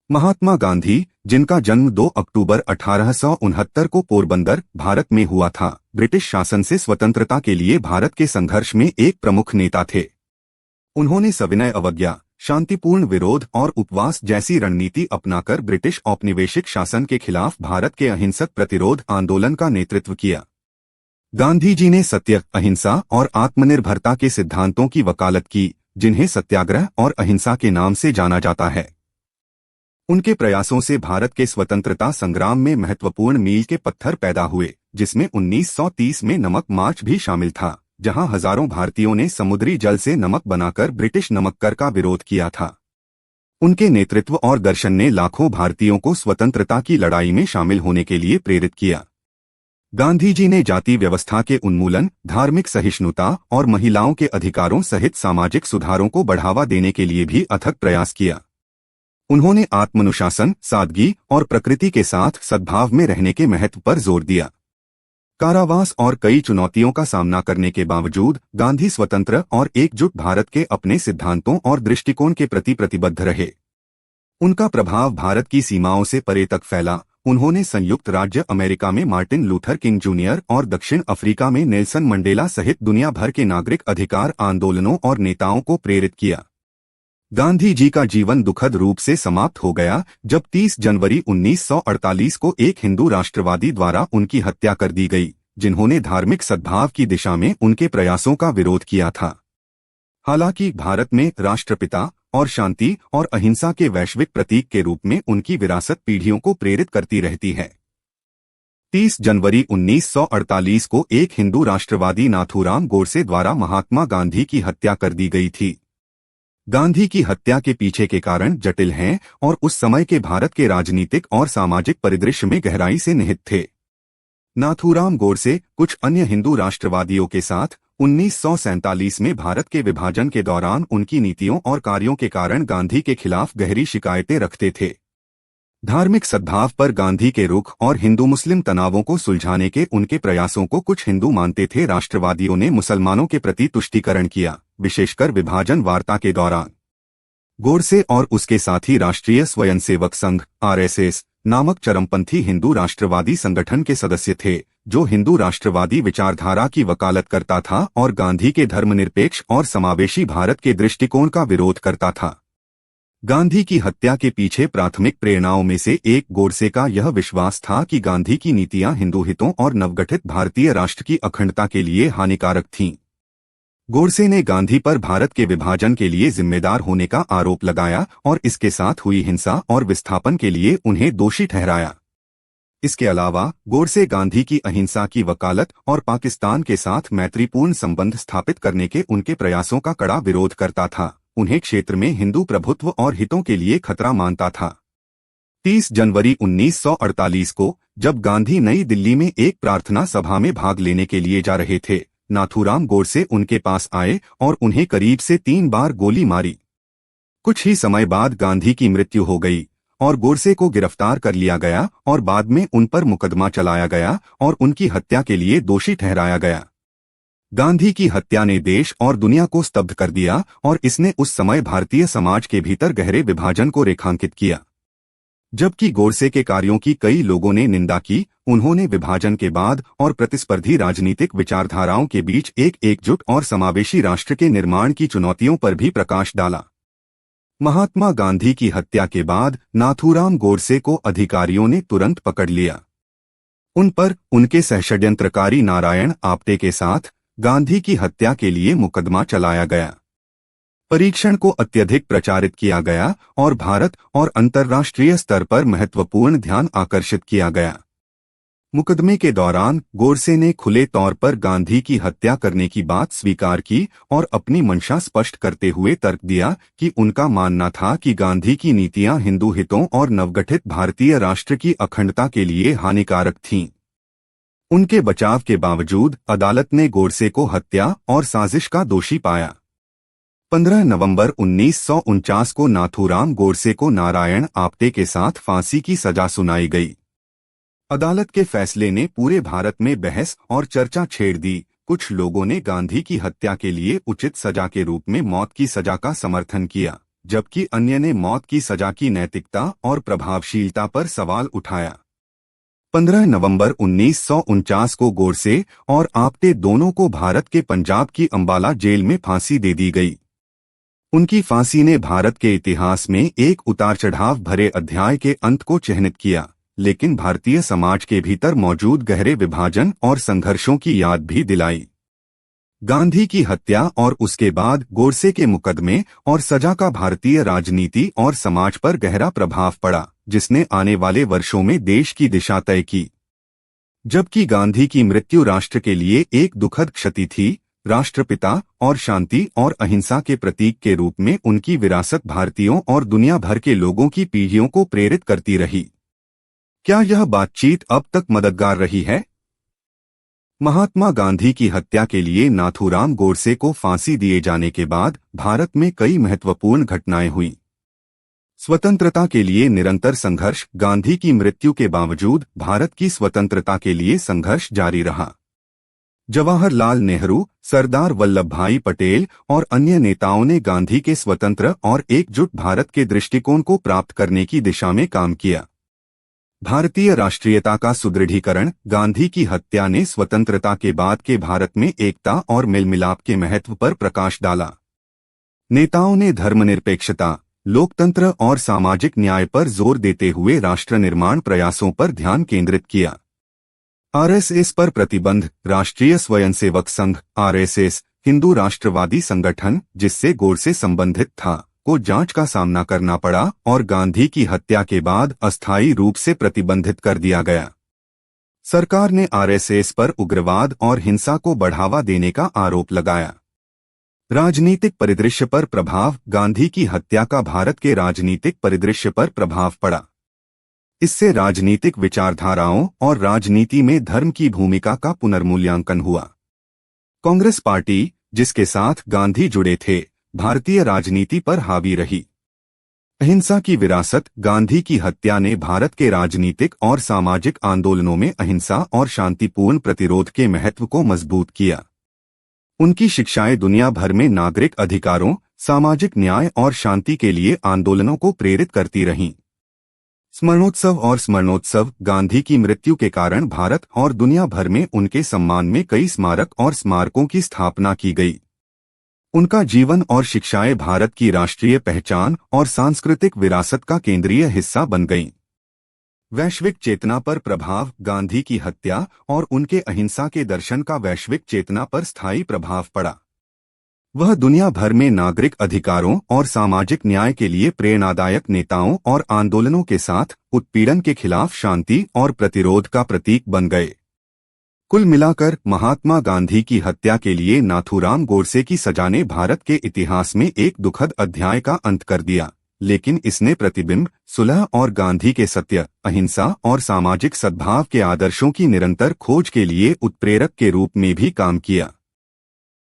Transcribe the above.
महात्मा गांधी, जिनका जन्म 2 अक्टूबर 1869 को पोरबंदर, भारत में हुआ था, ब्रिटिश शासन से स्वतंत्रता के लिए भारत के संघर्ष में एक प्रमुख नेता थे। उन्होंने सविनय अवज्ञा, शांतिपूर्ण विरोध और उपवास जैसी रणनीति अपनाकर ब्रिटिश औपनिवेशिक शासन के खिलाफ भारत के अहिंसक प्रतिरोध आंदोलन का नेतृत्व किया। गांधी जी ने सत्य, अहिंसा और आत्मनिर्भरता के सिद्धांतों की वकालत की, जिन्हें सत्याग्रह और अहिंसा के नाम से जाना जाता है। उनके प्रयासों से भारत के स्वतंत्रता संग्राम में महत्वपूर्ण मील के पत्थर पैदा हुए, जिसमें 1930 में नमक मार्च भी शामिल था, जहां हजारों भारतीयों ने समुद्री जल से नमक बनाकर ब्रिटिश नमक कर का विरोध किया था। उनके नेतृत्व और दर्शन ने लाखों भारतीयों को स्वतंत्रता की लड़ाई में शामिल होने के लिए प्रेरित किया। गांधी जी ने जाति व्यवस्था के उन्मूलन, धार्मिक सहिष्णुता और महिलाओं के अधिकारों सहित सामाजिक सुधारों को बढ़ावा देने के लिए भी अथक प्रयास किया। उन्होंने आत्मानुशासन, सादगी और प्रकृति के साथ सद्भाव में रहने के महत्व पर जोर दिया। कारावास और कई चुनौतियों का सामना करने के बावजूद गांधी स्वतंत्र और एकजुट भारत के अपने सिद्धांतों और दृष्टिकोण के प्रति प्रतिबद्ध रहे। उनका प्रभाव भारत की सीमाओं से परे तक फैला। उन्होंने संयुक्त राज्य अमेरिका में मार्टिन लूथर किंग जूनियर और दक्षिण अफ्रीका में नेल्सन मंडेला सहित दुनिया भर के नागरिक अधिकार आंदोलनों और नेताओं को प्रेरित किया। गांधी जी का जीवन दुखद रूप से समाप्त हो गया जब 30 जनवरी 1948 को एक हिंदू राष्ट्रवादी द्वारा उनकी हत्या कर दी गई, जिन्होंने धार्मिक सद्भाव की दिशा में उनके प्रयासों का विरोध किया था। हालांकि भारत में राष्ट्रपिता और शांति और अहिंसा के वैश्विक प्रतीक के रूप में उनकी विरासत पीढ़ियों को प्रेरित करती रहती है। 30 जनवरी 1948 को एक हिंदू राष्ट्रवादी नाथूराम गोडसे द्वारा महात्मा गांधी की हत्या कर दी गई थी। गांधी की हत्या के पीछे के कारण जटिल हैं और उस समय के भारत के राजनीतिक और सामाजिक परिदृश्य में गहराई से निहित थे। नाथूराम गोडसे कुछ अन्य हिंदू राष्ट्रवादियों के साथ 1947 में भारत के विभाजन के दौरान उनकी नीतियों और कार्यों के कारण गांधी के खिलाफ गहरी शिकायतें रखते थे। धार्मिक सद्भाव पर गांधी के रुख और हिंदू मुस्लिम तनावों को सुलझाने के उनके प्रयासों को कुछ हिंदू मानते थे। राष्ट्रवादियों ने मुसलमानों के प्रति तुष्टीकरण किया, विशेषकर विभाजन वार्ता के दौरान। गोडसे और उसके साथी राष्ट्रीय स्वयंसेवक संघ (आरएसएस) नामक चरमपंथी हिंदू राष्ट्रवादी संगठन के सदस्य थे, जो हिंदू राष्ट्रवादी विचारधारा की वकालत करता था और गांधी के धर्मनिरपेक्ष और समावेशी भारत के दृष्टिकोण का विरोध करता था। गांधी की हत्या के पीछे प्राथमिक प्रेरणाओं में से एक गोडसे का यह विश्वास था कि गांधी की नीतियां हिंदू हितों और नवगठित भारतीय राष्ट्र की अखंडता के लिए हानिकारक थीं। गोडसे ने गांधी पर भारत के विभाजन के लिए जिम्मेदार होने का आरोप लगाया और इसके साथ हुई हिंसा और विस्थापन के लिए उन्हें दोषी ठहराया। इसके अलावा गोडसे गांधी की अहिंसा की वकालत और पाकिस्तान के साथ मैत्रीपूर्ण संबंध स्थापित करने के उनके प्रयासों का कड़ा विरोध करता था। उन्हें क्षेत्र में हिंदू प्रभुत्व और हितों के लिए खतरा मानता था। 30 जनवरी 1948 को जब गांधी नई दिल्ली में एक प्रार्थना सभा में भाग लेने के लिए जा रहे थे, नाथूराम गोडसे उनके पास आए और उन्हें करीब से 3 बार गोली मारी। कुछ ही समय बाद गांधी की मृत्यु हो गई और गोडसे को गिरफ्तार कर लिया गया और बाद में उन पर मुकदमा चलाया गया और उनकी हत्या के लिए दोषी ठहराया गया। गांधी की हत्या ने देश और दुनिया को स्तब्ध कर दिया और इसने उस समय भारतीय समाज के भीतर गहरे विभाजन को रेखांकित किया। जबकि गोडसे के कार्यों की कई लोगों ने निंदा की, उन्होंने विभाजन के बाद और प्रतिस्पर्धी राजनीतिक विचारधाराओं के बीच एक एकजुट और समावेशी राष्ट्र के निर्माण की चुनौतियों पर भी प्रकाश डाला। महात्मा गांधी की हत्या के बाद नाथूराम गोडसे को अधिकारियों ने तुरंत पकड़ लिया। उन पर उनके सहषड्यंत्रकारी नारायण आप्टे के साथ गांधी की हत्या के लिए मुकदमा चलाया गया। परीक्षण को अत्यधिक प्रचारित किया गया और भारत और अंतर्राष्ट्रीय स्तर पर महत्वपूर्ण ध्यान आकर्षित किया गया। मुकदमे के दौरान गोडसे ने खुले तौर पर गांधी की हत्या करने की बात स्वीकार की और अपनी मंशा स्पष्ट करते हुए तर्क दिया कि उनका मानना था कि गांधी की नीतियां हिंदू हितों और नवगठित भारतीय राष्ट्र की अखंडता के लिए हानिकारक थीं। उनके बचाव के बावजूद अदालत ने गोडसे को हत्या और साजिश का दोषी पाया। 15 नवंबर 1949 को नाथूराम गोडसे को नारायण आप्टे के साथ फांसी की सजा सुनाई गई। अदालत के फैसले ने पूरे भारत में बहस और चर्चा छेड़ दी। कुछ लोगों ने गांधी की हत्या के लिए उचित सजा के रूप में मौत की सजा का समर्थन किया, जबकि अन्य ने मौत की सजा की नैतिकता और प्रभावशीलता पर सवाल उठाया। 15 नवंबर 1949 को गोडसे और आप्टे दोनों को भारत के पंजाब की अंबाला जेल में फांसी दे दी गई। उनकी फांसी ने भारत के इतिहास में एक उतार चढ़ाव भरे अध्याय के अंत को चिह्नित किया, लेकिन भारतीय समाज के भीतर मौजूद गहरे विभाजन और संघर्षों की याद भी दिलाई। गांधी की हत्या और उसके बाद गोडसे के मुकदमे और सजा का भारतीय राजनीति और समाज पर गहरा प्रभाव पड़ा, जिसने आने वाले वर्षों में देश की दिशा तय की। जबकि गांधी की मृत्यु राष्ट्र के लिए एक दुखद क्षति थी, राष्ट्रपिता और शांति और अहिंसा के प्रतीक के रूप में उनकी विरासत भारतीयों और दुनिया भर के लोगों की पीढ़ियों को प्रेरित करती रही। क्या यह बातचीत अब तक मददगार रही है? महात्मा गांधी की हत्या के लिए नाथूराम गोडसे को फांसी दिए जाने के बाद भारत में कई महत्वपूर्ण घटनाएं हुई। स्वतंत्रता के लिए निरंतर संघर्ष। गांधी की मृत्यु के बावजूद भारत की स्वतंत्रता के लिए संघर्ष जारी रहा। जवाहरलाल नेहरू, सरदार वल्लभ भाई पटेल और अन्य नेताओं ने गांधी के स्वतंत्र और एकजुट भारत के दृष्टिकोण को प्राप्त करने की दिशा में काम किया। भारतीय राष्ट्रीयता का सुदृढ़ीकरण। गांधी की हत्या ने स्वतंत्रता के बाद के भारत में एकता और मेलमिलाप के महत्व पर प्रकाश डाला। नेताओं ने धर्मनिरपेक्षता, लोकतंत्र और सामाजिक न्याय पर जोर देते हुए राष्ट्र निर्माण प्रयासों पर ध्यान केंद्रित किया। आरएसएस पर प्रतिबंध। राष्ट्रीय स्वयंसेवक संघ आरएसएस, हिंदू राष्ट्रवादी संगठन जिससे गोडसे संबंधित था, को जांच का सामना करना पड़ा और गांधी की हत्या के बाद अस्थायी रूप से प्रतिबंधित कर दिया गया। सरकार ने आरएसएस पर उग्रवाद और हिंसा को बढ़ावा देने का आरोप लगाया। राजनीतिक परिदृश्य पर प्रभाव। गांधी की हत्या का भारत के राजनीतिक परिदृश्य पर प्रभाव पड़ा। इससे राजनीतिक विचारधाराओं और राजनीति में धर्म की भूमिका का पुनर्मूल्यांकन हुआ। कांग्रेस पार्टी, जिसके साथ गांधी जुड़े थे, भारतीय राजनीति पर हावी रही। अहिंसा की विरासत। गांधी की हत्या ने भारत के राजनीतिक और सामाजिक आंदोलनों में अहिंसा और शांतिपूर्ण प्रतिरोध के महत्व को मजबूत किया। उनकी शिक्षाएं दुनिया भर में नागरिक अधिकारों, सामाजिक न्याय और शांति के लिए आंदोलनों को प्रेरित करती रहीं। स्मरणोत्सव और स्मरणोत्सव। गांधी की मृत्यु के कारण भारत और दुनिया भर में उनके सम्मान में कई स्मारक और स्मारकों की स्थापना की गई। उनका जीवन और शिक्षाएं भारत की राष्ट्रीय पहचान और सांस्कृतिक विरासत का केंद्रीय हिस्सा बन गईं। वैश्विक चेतना पर प्रभाव। गांधी की हत्या और उनके अहिंसा के दर्शन का वैश्विक चेतना पर स्थायी प्रभाव पड़ा। वह दुनिया भर में नागरिक अधिकारों और सामाजिक न्याय के लिए प्रेरणादायक नेताओं और आंदोलनों के साथ उत्पीड़न के खिलाफ शांति और प्रतिरोध का प्रतीक बन गए। कुल मिलाकर महात्मा गांधी की हत्या के लिए नाथूराम गोडसे की सजा ने भारत के इतिहास में एक दुखद अध्याय का अंत कर दिया, लेकिन इसने प्रतिबिंब, सुलह और गांधी के सत्य, अहिंसा और सामाजिक सद्भाव के आदर्शों की निरंतर खोज के लिए उत्प्रेरक के रूप में भी काम किया।